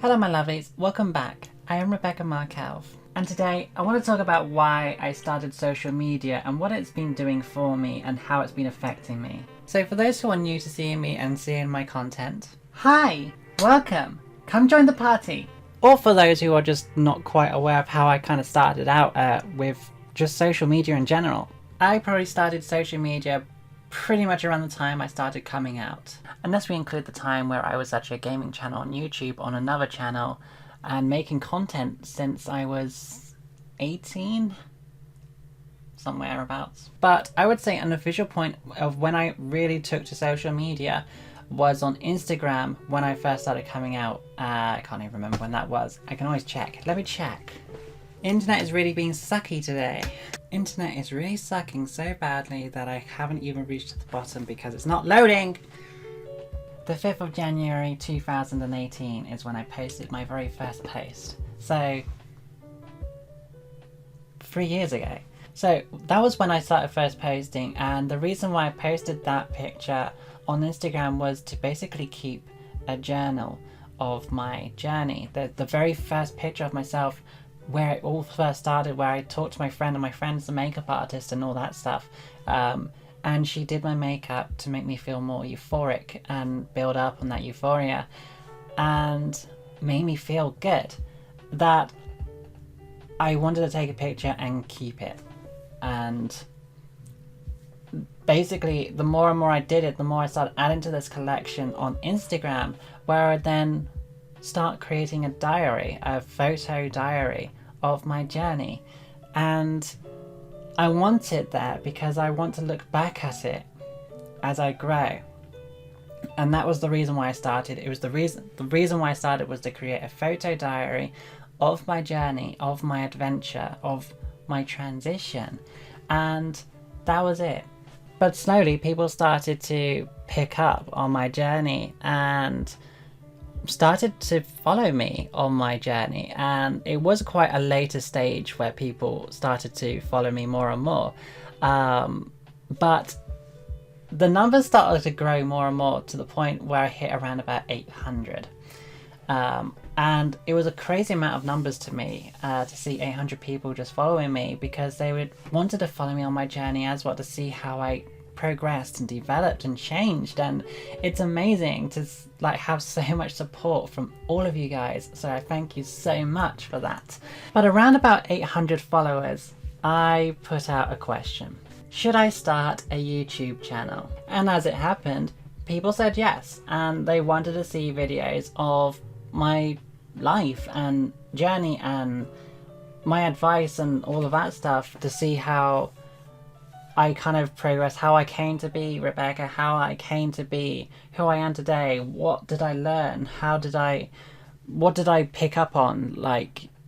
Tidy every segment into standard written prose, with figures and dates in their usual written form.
Hello my lovelies, welcome back. I am Rebecca Markelv, and today I want to talk about why I started social media and what it's been doing for me and how it's been affecting me. So for those who are new to seeing me and seeing my content, hi, welcome, come join the party. Or for those who are just not quite aware of how I kind of started out with just social media in general. I probably started social media pretty much around the time I started coming out. Unless we include the time where I was actually a gaming channel on YouTube on another channel and making content since I was 18? Somewhere abouts. But I would say an official point of when I really took to social media was on Instagram when I first started coming out. I can't even remember when that was. I can always check. Let me check. Internet is really being sucky today. Internet is really sucking so badly that I haven't even reached the bottom because it's not loading. The 5th of January 2018 is when I posted my very first post. So 3 years ago. So that was when I started first posting, and the reason why I posted that picture on Instagram was to basically keep a journal of my journey. The very first picture of myself where it all first started, where I talked to my friend, and my friend's a makeup artist and all that stuff. And she did my makeup to make me feel more euphoric and build up on that euphoria and made me feel good. That I wanted to take a picture and keep it. And basically, the more and more I did it, the more I started adding to this collection on Instagram, where I then start creating a diary, a photo diary of my journey. And I want it there because I want to look back at it as I grow. And that was the reason why I started. It was the reason why I started was to create a photo diary of my journey, of my adventure, of my transition. And that was it. But slowly people started to pick up on my journey and started to follow me on my journey, and it was quite a later stage where people started to follow me more and more, but the numbers started to grow more and more to the point where I hit around about 800, and it was a crazy amount of numbers to me to see 800 people just following me, because they wanted to follow me on my journey as well, to see how I progressed and developed and changed. And it's amazing to have so much support from all of you guys, so I thank you so much for that. But around about 800 followers, I put out a question: should I start a YouTube channel? And as it happened, people said yes, and they wanted to see videos of my life and journey and my advice and all of that stuff, to see how I kind of progressed, how I came to be Rebecca, how I came to be who I am today. What did I learn? What did I pick up on?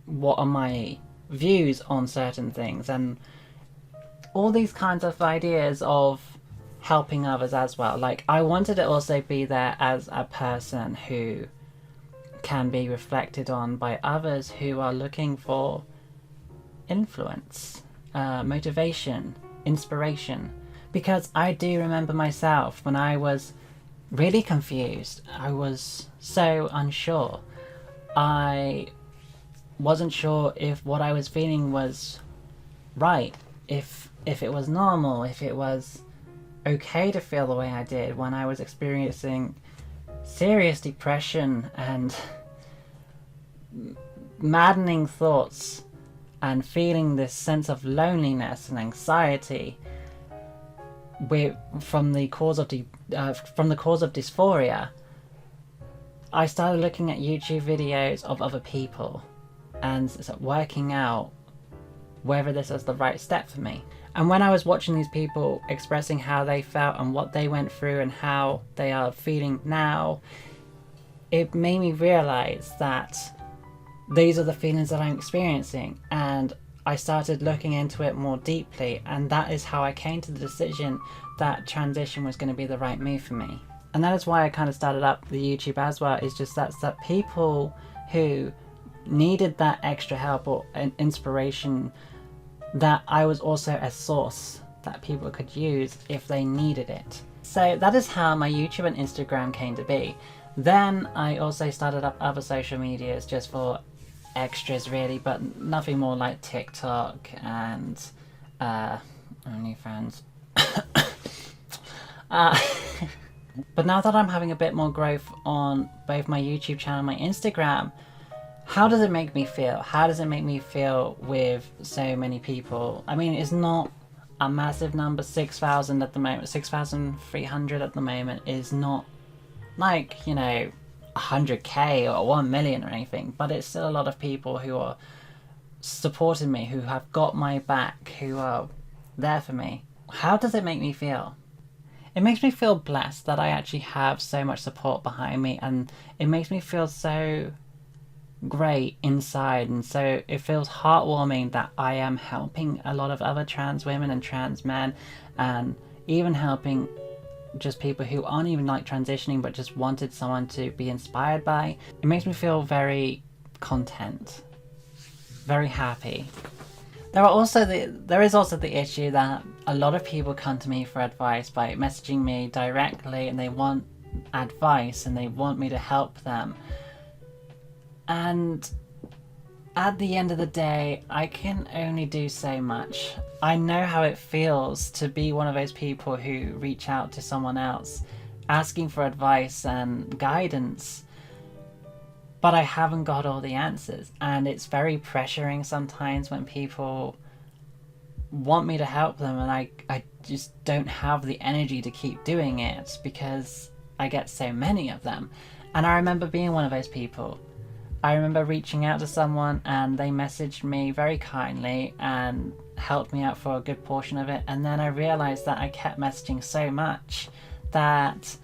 What are my views on certain things? And all these kinds of ideas of helping others as well. I wanted to also be there as a person who can be reflected on by others who are looking for influence, motivation, inspiration. Because I do remember myself when I was really confused. I was so unsure. I wasn't sure if what I was feeling was right, if it was normal, if it was okay to feel the way I did when I was experiencing serious depression and maddening thoughts, and feeling this sense of loneliness and anxiety from the cause of dysphoria. I started looking at YouTube videos of other people and working out whether this was the right step for me. And when I was watching these people expressing how they felt and what they went through and how they are feeling now, it made me realize that these are the feelings that I'm experiencing, and I started looking into it more deeply, and that is how I came to the decision that transition was going to be the right move for me. And that is why I kind of started up the YouTube as well, is just that people who needed that extra help or inspiration, that I was also a source that people could use if they needed it. So that is how my YouTube and Instagram came to be. Then I also started up other social medias just for extras really, but nothing more like TikTok and OnlyFans. But now that I'm having a bit more growth on both my YouTube channel and my Instagram, how does it make me feel? How does it make me feel with so many people? I mean, it's not a massive number, 6,000 at the moment, 6,300 at the moment is not like, you know, 100k or 1 million or anything, but it's still a lot of people who are supporting me, who have got my back, who are there for me. How does it make me feel? It makes me feel blessed that I actually have so much support behind me, and it makes me feel so great inside, and so it feels heartwarming that I am helping a lot of other trans women and trans men, and even helping just people who aren't even like transitioning but just wanted someone to be inspired by. It makes me feel very content, very happy. There is also the issue that a lot of people come to me for advice by messaging me directly, and they want advice and they want me to help them. And at the end of the day, I can only do so much. I know how it feels to be one of those people who reach out to someone else asking for advice and guidance, but I haven't got all the answers, and it's very pressuring sometimes when people want me to help them and I just don't have the energy to keep doing it because I get so many of them. And I remember being one of those people. I remember reaching out to someone and they messaged me very kindly and helped me out for a good portion of it, and then I realized that I kept messaging so much that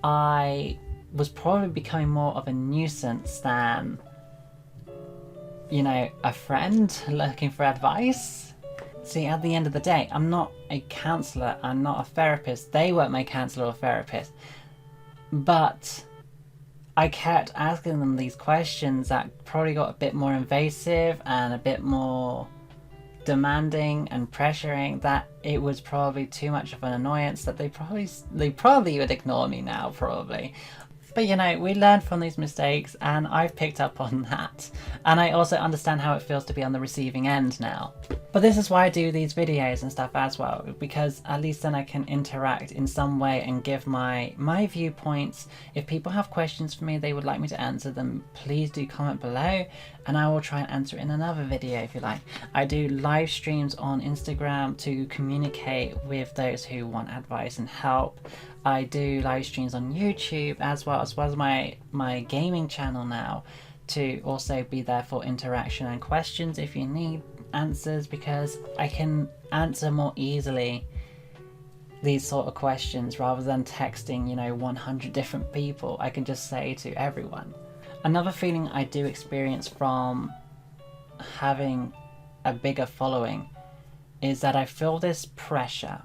I was probably becoming more of a nuisance than, you know, a friend looking for advice. See, at the end of the day, I'm not a counsellor, I'm not a therapist. They weren't my counsellor or therapist. But I kept asking them these questions that probably got a bit more invasive and a bit more demanding and pressuring, that it was probably too much of an annoyance that they probably would ignore me now, probably. But you know, we learn from these mistakes, and I've picked up on that. And I also understand how it feels to be on the receiving end now. But this is why I do these videos and stuff as well, because at least then I can interact in some way and give my viewpoints. If people have questions for me, they would like me to answer them, please do comment below, and I will try and answer it in another video if you like. I do live streams on Instagram to communicate with those who want advice and help. I do live streams on YouTube as well as my gaming channel now, to also be there for interaction and questions if you need answers, because I can answer more easily these sort of questions rather than texting, you know, 100 different people. I can just say to everyone. Another feeling I do experience from having a bigger following is that I feel this pressure.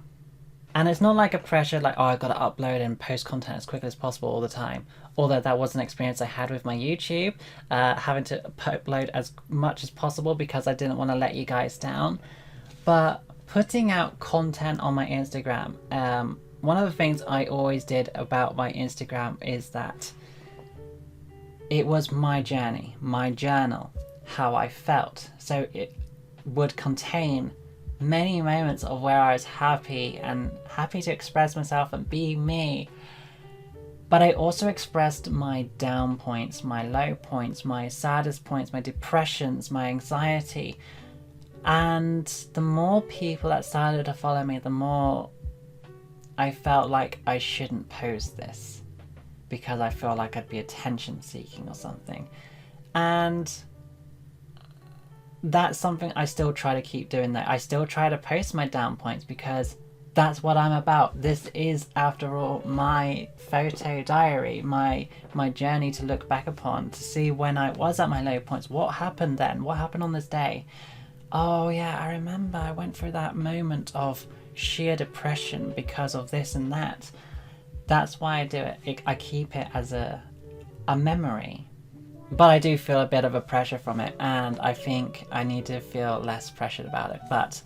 And it's not like a pressure like, oh, I've got to upload and post content as quickly as possible all the time. Although that was an experience I had with my YouTube, having to upload as much as possible because I didn't want to let you guys down. But putting out content on my Instagram, one of the things I always did about my Instagram is that it was my journey, my journal, how I felt. So it would contain many moments of where I was happy to express myself and be me. But I also expressed my down points, my low points, my saddest points, my depressions, my anxiety. And the more people that started to follow me, the more I felt like I shouldn't post this because I feel like I'd be attention seeking or something. And that's something I still try to keep doing, that I still try to post my down points because that's what I'm about. This is, after all, my photo diary, my journey to look back upon, to see when I was at my low points. What happened then? What happened on this day? Oh yeah, I remember I went through that moment of sheer depression because of this and that. That's why I do it. I keep it as a memory. But I do feel a bit of a pressure from it, and I think I need to feel less pressured about it. But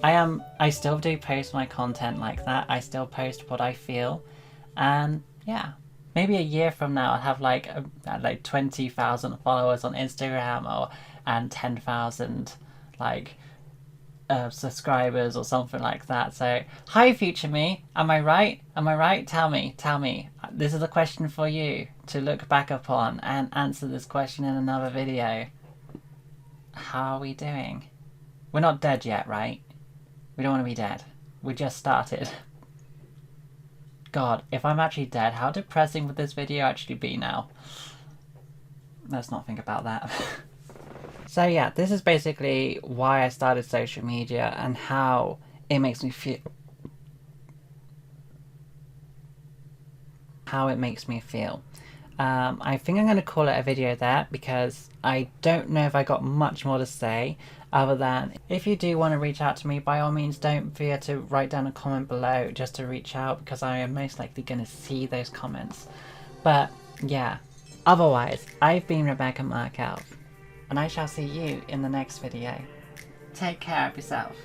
I still do post my content like that. I still post what I feel, and yeah, maybe a year from now I'll have like 20,000 followers on Instagram and 10,000 like subscribers or something like that. So hi future me, am I right? Am I right? Tell me. This is a question for you to look back upon and answer this question in another video. How are we doing? We're not dead yet, right? We don't want to be dead. We just started. God, if I'm actually dead, how depressing would this video actually be now? Let's not think about that. So yeah, this is basically why I started social media and how it makes me feel. I think I'm going to call it a video there because I don't know if I got much more to say other than if you do want to reach out to me, by all means don't fear to write down a comment below just to reach out, because I am most likely going to see those comments. But yeah, otherwise, I've been Rebecca Markelv, and I shall see you in the next video. Take care of yourself.